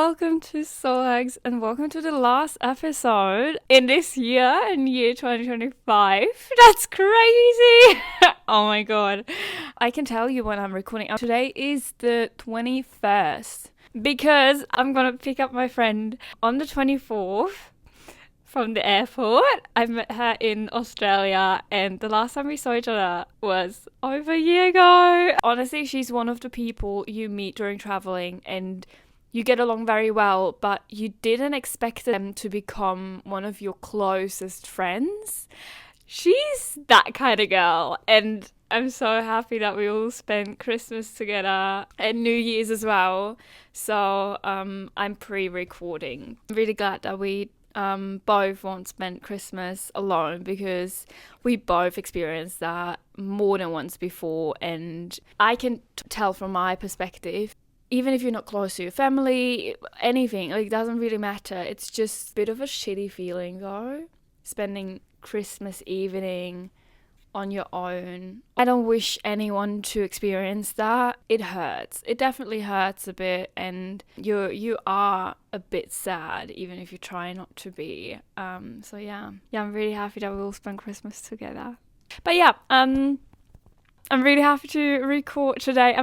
welcome to Soul Hugs and welcome to the last episode in this year, in year 2025. That's crazy! Oh my god. I can tell you when I'm recording. Today is the 21st because I'm gonna pick up my friend on the 24th from the airport. I met her in Australia and the last time we saw each other was over a year ago. Honestly, she's one of the people you meet during traveling and you get along very well, but you didn't expect them to become one of your closest friends. She's that kind of girl, and I'm so happy that we all spent Christmas together and New Year's as well. So I'm pre-recording. I'm really glad that we both won't spend Christmas alone because we both experienced that more than once before, and I can tell from my perspective, even if you're not close to your family, anything, like, it doesn't really matter. It's just a bit of a shitty feeling though, spending Christmas evening on your own. I don't wish anyone to experience that. It hurts. It definitely hurts a bit, and you are a bit sad even if you try not to be. So yeah, I'm really happy that we'll spend Christmas together. But yeah, I'm really happy to record today.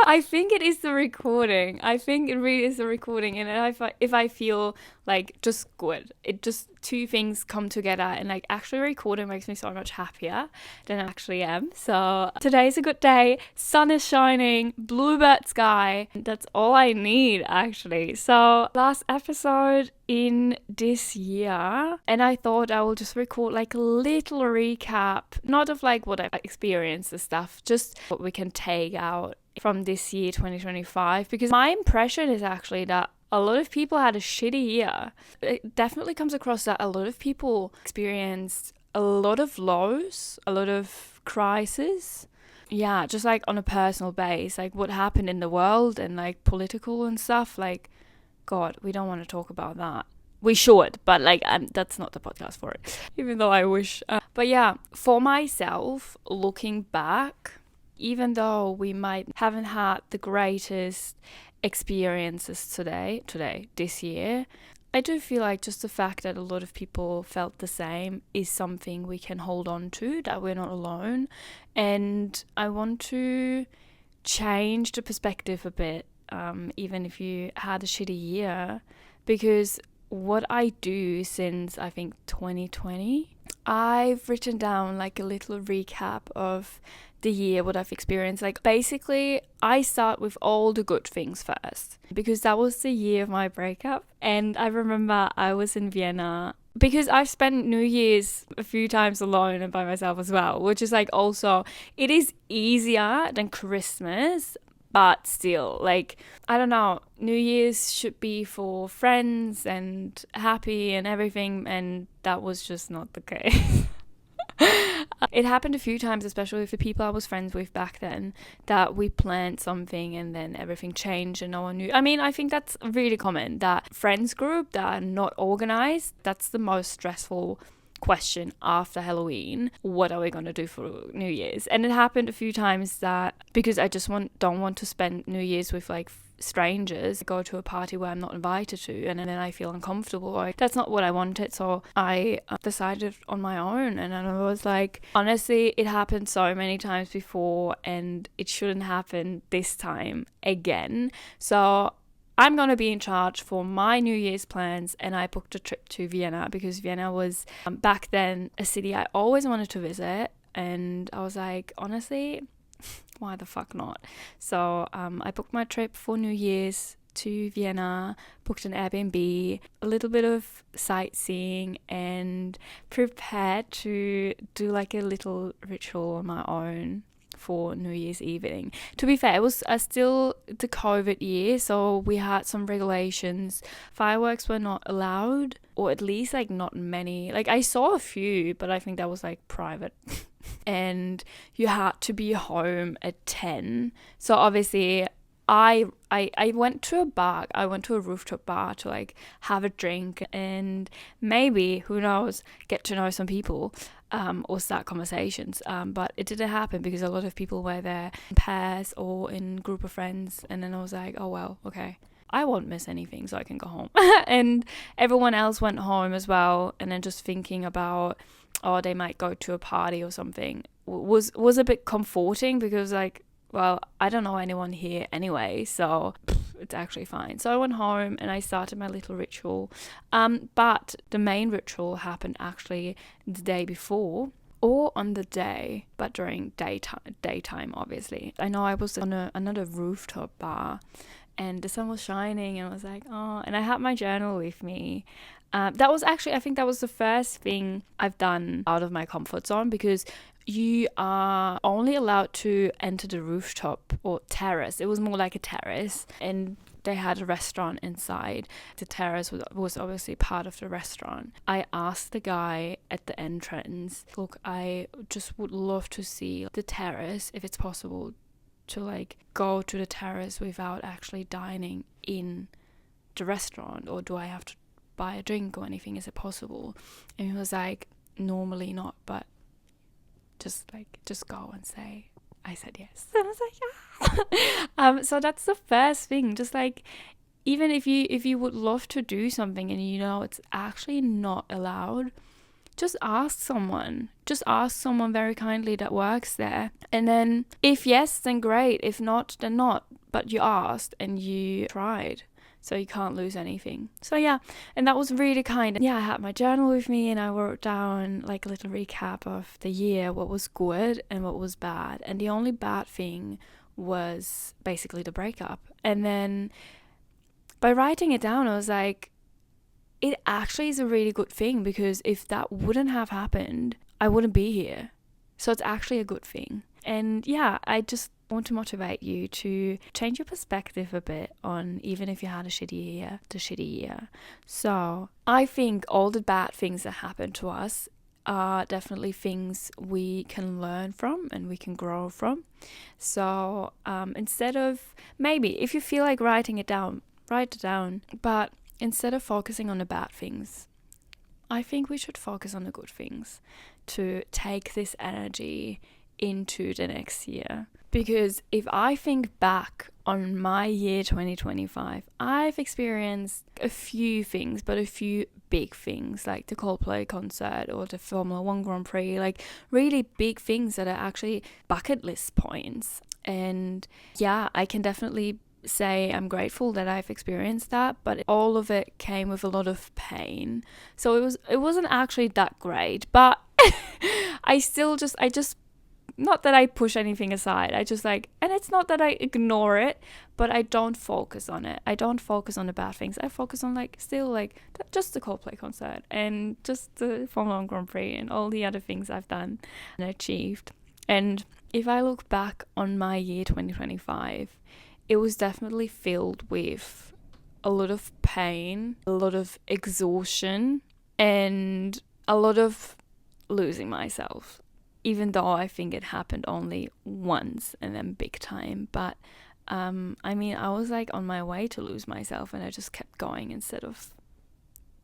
I think it is the recording. I think it really is the recording. And if I feel like just good, it just two things come together, and like actually recording makes me so much happier than I actually am. So today's a good day. Sun is shining, bluebird sky. That's all I need actually. So last episode in this year, and I thought I will just record like a little recap, not of like what I've experienced and stuff, just what we can take out from this year 2025, because my impression is actually that a lot of people had a shitty year. It definitely comes across that a lot of people experienced a lot of lows, a lot of crises. Yeah, just like on a personal base, like what happened in the world and like political and stuff. Like, God, we don't want to talk about that. We should, but like that's not the podcast for it, even though I wish. But yeah, for myself, looking back, even though we might haven't had the greatest experiences this year, I do feel like just the fact that a lot of people felt the same is something we can hold on to, that we're not alone. And I want to change the perspective a bit, even if you had a shitty year, because what I do since I think 2020, I've written down like a little recap of the year, what I've experienced. Like basically I start with all the good things first, because that was the year of my breakup. And I remember I was in Vienna, because I've spent New Year's a few times alone and by myself as well, which is like, also, it is easier than Christmas, but still, like, I don't know, New Year's should be for friends and happy and everything, and that was just not the case. It happened a few times, especially with the people I was friends with back then, that we planned something and then everything changed and no one knew. I mean, I think that's really common, that friends group that are not organized, that's the most stressful question after Halloween. What are we going to do for New Year's? And it happened a few times that, because I just don't want to spend New Year's with like strangers, go to a party where I'm not invited to, and then I feel uncomfortable. Like, that's not what I wanted. So I decided on my own, and then I was like, honestly, it happened so many times before and it shouldn't happen this time again. So I'm going to be in charge for my New Year's plans, and I booked a trip to Vienna because Vienna was back then a city I always wanted to visit, and I was like, honestly, why the fuck not? So I booked my trip for New Year's to Vienna, booked an Airbnb, a little bit of sightseeing, and prepared to do like a little ritual on my own for New Year's evening. To be fair, it was still the COVID year, so we had some regulations. Fireworks were not allowed, or at least like not many. Like I saw a few, but I think that was like private. And you had to be home at 10. So obviously I went to a bar. I went to a rooftop bar to like have a drink and maybe, who knows, get to know some people or start conversations. But it didn't happen because a lot of people were there in pairs or in group of friends. And then I was like, oh well, okay. I won't miss anything, so I can go home. And everyone else went home as well. And then just thinking about, oh, they might go to a party or something was a bit comforting, because like, well, I don't know anyone here anyway, so it's actually fine. So I went home and I started my little ritual. But the main ritual happened actually the day before, or on the day, but during daytime obviously. I know I was on another rooftop bar and the sun was shining and I was like, oh, and I had my journal with me. That was actually, I think that was the first thing I've done out of my comfort zone, because you are only allowed to enter the rooftop or terrace. It was more like a terrace, and they had a restaurant inside. The terrace was obviously part of the restaurant. I asked the guy at the entrance, look, I just would love to see the terrace, if it's possible to like go to the terrace without actually dining in the restaurant, or do I have to buy a drink or anything? Is it possible? And he was like, normally not, but just go and say. I said yes. And I was like, yeah. So that's the first thing. Just like, even if you would love to do something and you know it's actually not allowed, just ask someone. Just ask someone very kindly that works there. And then if yes, then great. If not, then not. But you asked and you tried. So you can't lose anything. So yeah, and that was really kind. Yeah, I had my journal with me and I wrote down like a little recap of the year, what was good and what was bad. And the only bad thing was basically the breakup. And then by writing it down, I was like, it actually is a really good thing, because if that wouldn't have happened, I wouldn't be here. So it's actually a good thing. And yeah, I just want to motivate you to change your perspective a bit on, even if you had a shitty year. So I think all the bad things that happen to us are definitely things we can learn from and we can grow from. So instead of, maybe if you feel like writing it down, write it down. But instead of focusing on the bad things, I think we should focus on the good things to take this energy into the next year. Because if I think back on my year 2025, I've experienced a few things, but a few big things, like the Coldplay concert or the Formula 1 Grand Prix, like really big things that are actually bucket list points. And yeah, I can definitely say I'm grateful that I've experienced that, but all of it came with a lot of pain. So it wasn't actually that great, but I just not that I push anything aside. I just like, and it's not that I ignore it, but I don't focus on it. I don't focus on the bad things. I focus on like still like just the Coldplay concert and just the Formula 1 Grand Prix and all the other things I've done and achieved. And if I look back on my year 2025, it was definitely filled with a lot of pain, a lot of exhaustion, and a lot of losing myself. Even though I think it happened only once and then big time. But I mean, I was like on my way to lose myself and I just kept going instead of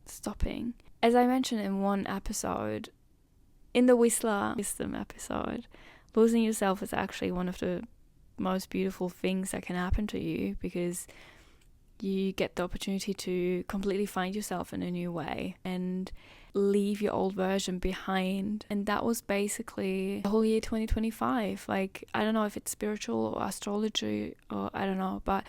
stopping. As I mentioned in one episode, in the Whistler Wisdom episode, losing yourself is actually one of the most beautiful things that can happen to you, because you get the opportunity to completely find yourself in a new way and leave your old version behind. And that was basically the whole year 2025. Like, I don't know if it's spiritual or astrology or I don't know, but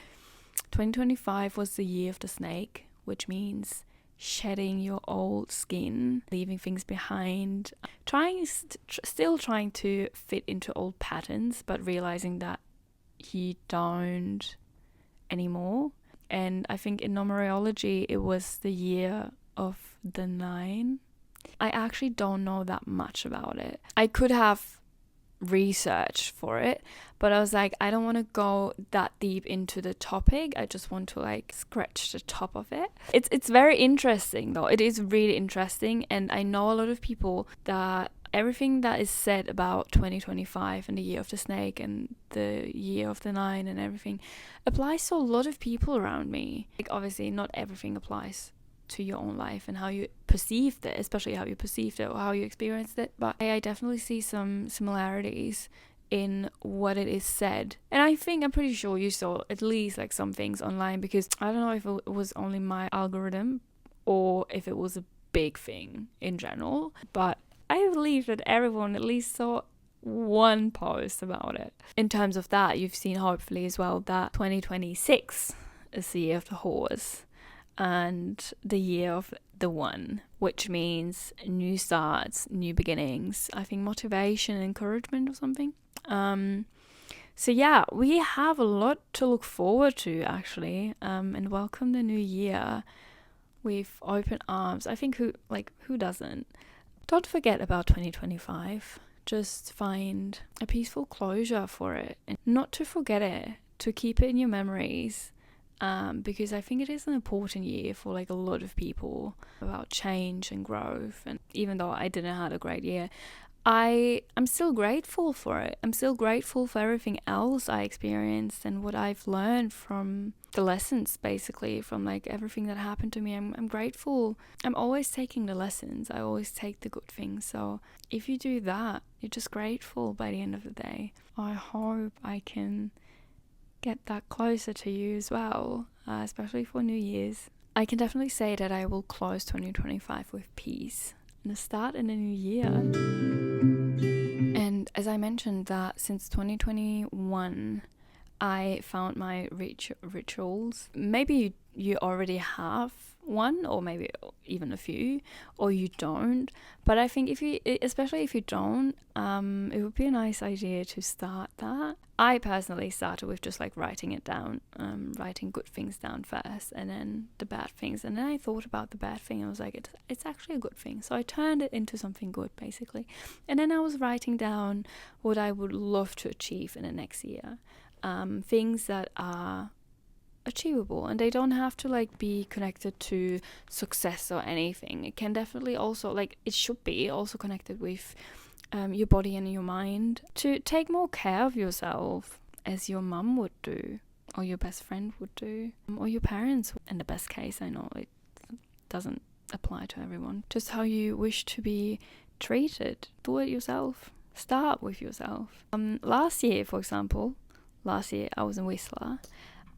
2025 was the year of the snake, which means shedding your old skin, leaving things behind, still trying to fit into old patterns, but realizing that you don't anymore. And I think in numerology it was the year of the 9. I actually don't know that much about it. I could have researched for it, but I was like, I don't want to go that deep into the topic. I just want to like scratch the top of it. It's very interesting though. It is really interesting, and I know a lot of people that everything that is said about 2025 and the year of the snake and the year of the 9 and everything applies to a lot of people around me. Like, obviously not everything applies to your own life and how you perceived it, especially how you perceived it or how you experienced it, but I definitely see some similarities in what it is said. And I'm pretty sure you saw at least like some things online, because I don't know if it was only my algorithm or if it was a big thing in general, but I believe that everyone at least saw one post about it. In terms of that, you've seen hopefully as well that 2026 is the year of the horse and the year of the one, which means new starts, new beginnings. I think motivation, encouragement or something. So yeah, we have a lot to look forward to actually, and welcome the new year with open arms. I think who doesn't? Don't forget about 2025. Just find a peaceful closure for it, and not to forget it, to keep it in your memories. Because I think it is an important year for like a lot of people about change and growth. And even though I didn't have a great year, I'm still grateful for it. I'm still grateful for everything else I experienced and what I've learned from the lessons, basically, from like everything that happened to me. I'm grateful. I'm always taking the lessons. I always take the good things. So if you do that, you're just grateful by the end of the day. I hope I can get that closer to you as well, especially for New Year's. I can definitely say that I will close 2025 with peace and a start in a new year. And as I mentioned, that since 2021 I found my rituals. Maybe you already have one, or maybe even a few, or you don't. But I think especially if you don't, it would be a nice idea to start that. I personally started with just like writing it down, writing good things down first, and then the bad things. And then I thought about the bad thing. I was like, it's actually a good thing. So I turned it into something good, basically. And then I was writing down what I would love to achieve in the next year. Things that are achievable, and they don't have to like be connected to success or anything. It can definitely also, like, it should be also connected with your body and your mind, to take more care of yourself, as your mum would do, or your best friend would do, or your parents in the best case. I know it doesn't apply to everyone. Just how you wish to be treated. Do it yourself. Start with yourself. Last year, for example, I was in Whistler.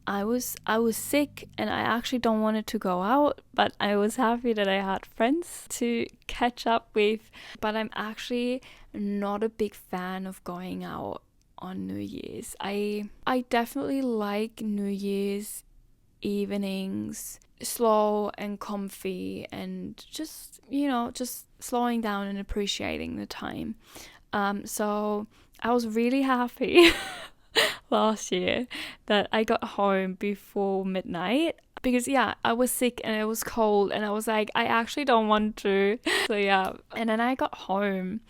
I was sick, and I actually don't wanted to go out, but I was happy that I had friends to catch up with. But I'm actually not a big fan of going out on New Year's. I definitely like New Year's evenings, slow and comfy, and just slowing down and appreciating the time. So I was really happy last year that I got home before midnight, because I was sick and it was cold, and I was like, I actually don't want to. So and then I got home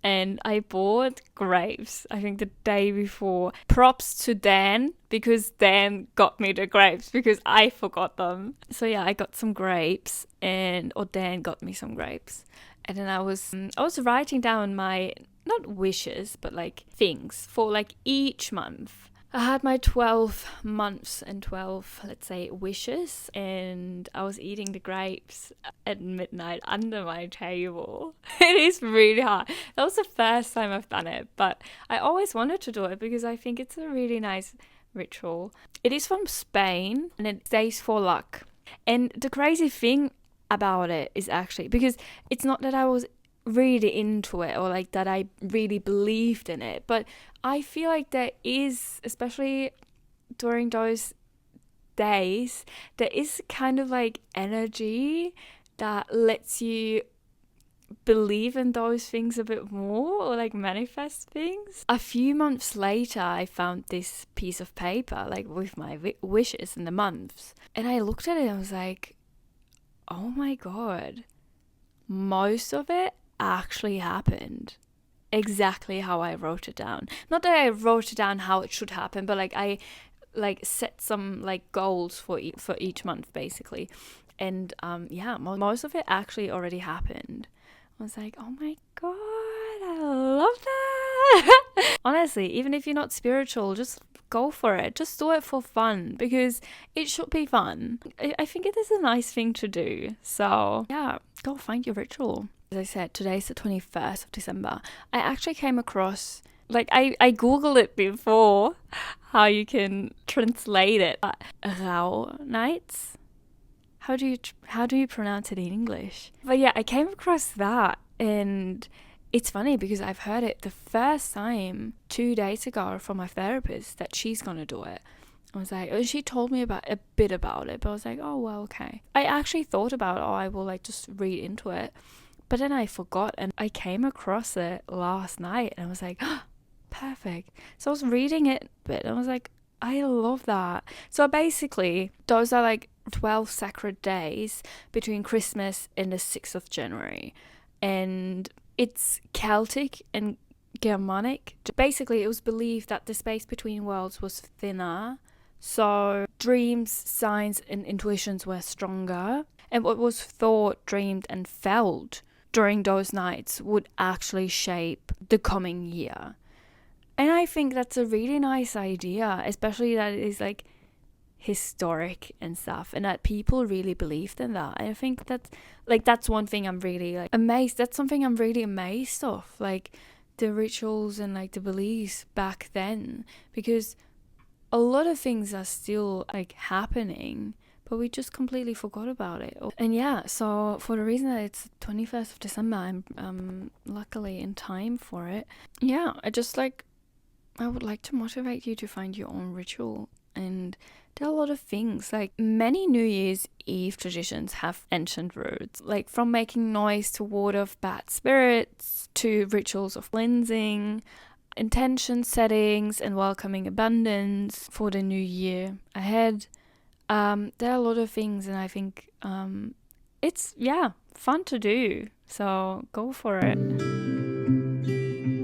and I bought grapes, I think the day before. Props to Dan, because Dan got me the grapes because I forgot them. So I got some grapes, or Dan got me some grapes. And then I was writing down my, not wishes, but like things for like each month. I had my 12 months and 12, let's say, wishes, and I was eating the grapes at midnight under my table. It is really hard. That was the first time I've done it, but I always wanted to do it because I think it's a really nice ritual. It is from Spain, and it stays for luck. And the crazy thing about it is actually, because it's not that I was really into it or like that I really believed in it, but I feel like there is, especially during those days, there is kind of like energy that lets you believe in those things a bit more, or like manifest things. A few months later, I found this piece of paper like with my wishes in the months, and I looked at it and I was like, oh my god, most of it actually happened exactly how I wrote it down. Not that I wrote it down how it should happen, but like I like set some like goals for each month, basically. And most of it actually already happened. I was like, oh my god, I love that. Honestly, even if you're not spiritual, just go for it. Just do it for fun, because it should be fun. I think it is a nice thing to do. So go find your ritual. As I said, today's the 21st of December. I actually came across Like I googled it before how you can translate it. Rauh nights. How do you pronounce it in English? But yeah, I came across that, and it's funny because I've heard it the first time 2 days ago from my therapist that she's gonna do it. I was like, she told me about a bit about it, but I was like, oh well, okay. I actually thought about, oh, I will like just read into it, but then I forgot, and I came across it last night, and I was like, oh, perfect. So I was reading it a bit, and I was like, I love that. So basically, those are like 12 sacred days between Christmas and the 6th of January, and it's Celtic and Germanic. Basically, it was believed that the space between worlds was thinner, so dreams, signs, and intuitions were stronger. And what was thought, dreamed, and felt during those nights would actually shape the coming year. And I think that's a really nice idea, especially that it is like historic and stuff, and that people really believed in that. I think that's one thing I'm really like amazed. That's something I'm really amazed of, like the rituals and like the beliefs back then, because a lot of things are still like happening, but we just completely forgot about it. And yeah, so for the reason that it's 21st of December, I'm luckily in time for it. Yeah, I would like to motivate you to find your own ritual. And there are a lot of things, like many New Year's Eve traditions have ancient roots, like from making noise to ward off bad spirits to rituals of cleansing, intention settings, and welcoming abundance for the new year ahead. There are a lot of things, and I think it's, yeah, fun to do. So go for it.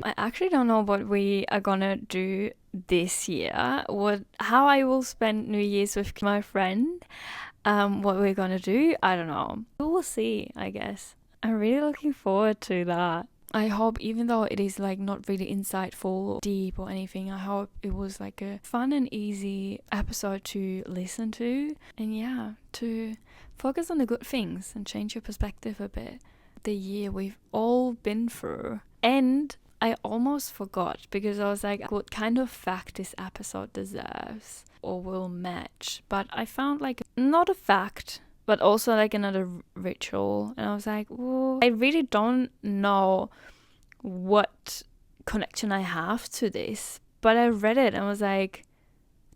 I actually don't know what we are gonna do this year, how I will spend New Year's with my friend. What we're gonna do, I don't know. We will see, I guess. I'm really looking forward to that. I hope, even though it is like not really insightful, deep or anything, I hope it was like a fun and easy episode to listen to, and yeah, to focus on the good things and change your perspective a bit. The year we've all been through. And I almost forgot, because I was like, what kind of fact this episode deserves or will match. But I found like not a fact, but also like another ritual. And I was like, ooh, I really don't know what connection I have to this. But I read it and was like,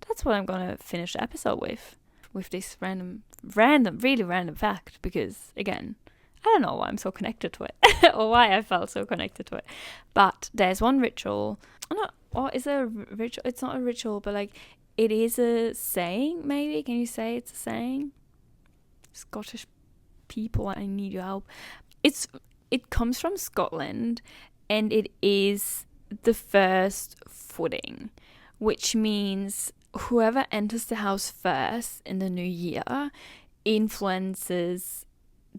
that's what I'm gonna finish the episode with this really random fact, because again, I don't know why I'm so connected to it or why I felt so connected to it. But there's one ritual. Is it a ritual? It's not a ritual, but like it is a saying, maybe. Can you say it's a saying? Scottish people, I need your help. It comes from Scotland, and it is the first footing, which means whoever enters the house first in the new year influences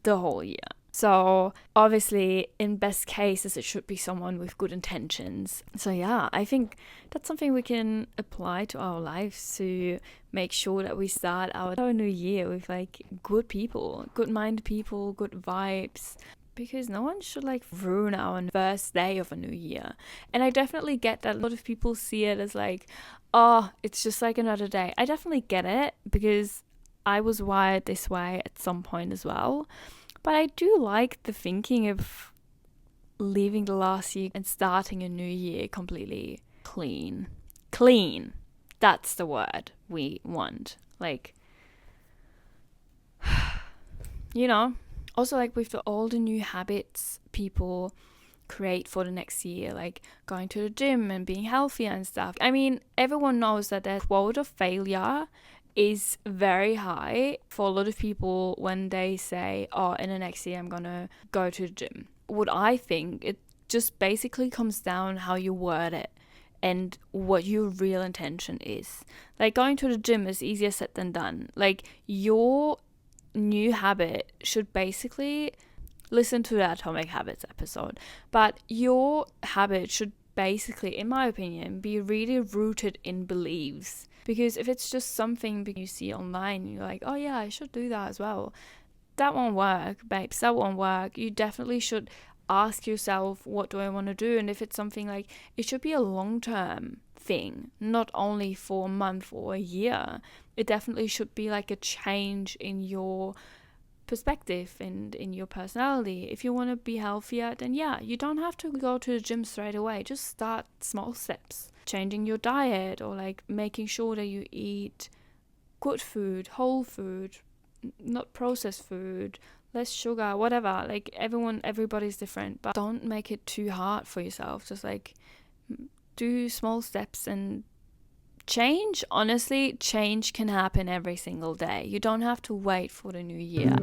the whole year. So obviously, in best cases, it should be someone with good intentions. So yeah, I think that's something we can apply to our lives to make sure that we start our new year with like good people, good-minded people, good vibes. Because no one should like ruin our first day of a new year. And I definitely get that a lot of people see it as like, oh, it's just like another day. I definitely get it, because I was wired this way at some point as well. But I do like the thinking of leaving the last year and starting a new year completely clean. Clean. That's the word we want. Like, you know, also like with all the new habits people create for the next year, like going to the gym and being healthier and stuff. I mean, everyone knows that the quote of failure is very high for a lot of people when they say, oh, in the next year I'm gonna go to the gym. What I think, it just basically comes down how you word it and what your real intention is. Like, going to the gym is easier said than done. Like, your new habit should basically, listen to the Atomic Habits episode, but your habit should basically, in my opinion, be really rooted in beliefs. Because if it's just something you see online, you're like, oh yeah, I should do that as well. That won't work, babes. That won't work. You definitely should ask yourself, what do I want to do? And if it's something like, it should be a long-term thing, not only for a month or a year. It definitely should be like a change in your perspective and in your personality. If you want to be healthier, then yeah, you don't have to go to the gym straight away. Just start small steps, changing your diet, or like making sure that you eat good food, whole food, not processed food, less sugar, whatever. Like everybody's different, but don't make it too hard for yourself. Just like do small steps and change. Honestly, change can happen every single day. You don't have to wait for the new year.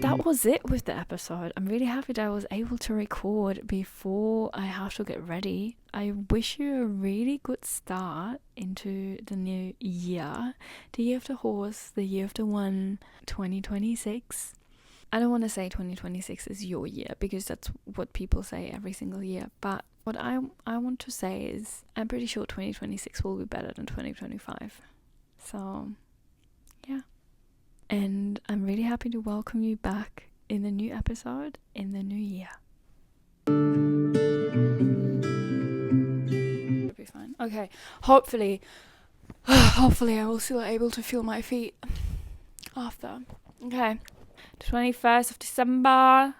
That was it with the episode. I'm really happy that I was able to record before I have to get ready. I wish you a really good start into the new year. The year of the horse, the year of the one, 2026. I don't want to say 2026 is your year, because that's what people say every single year. But what I want to say is, I'm pretty sure 2026 will be better than 2025. So, yeah. And I'm really happy to welcome you back in the new episode in the new year. It'll be fine. Okay. Hopefully I will still able to feel my feet after. Okay. 21st of December.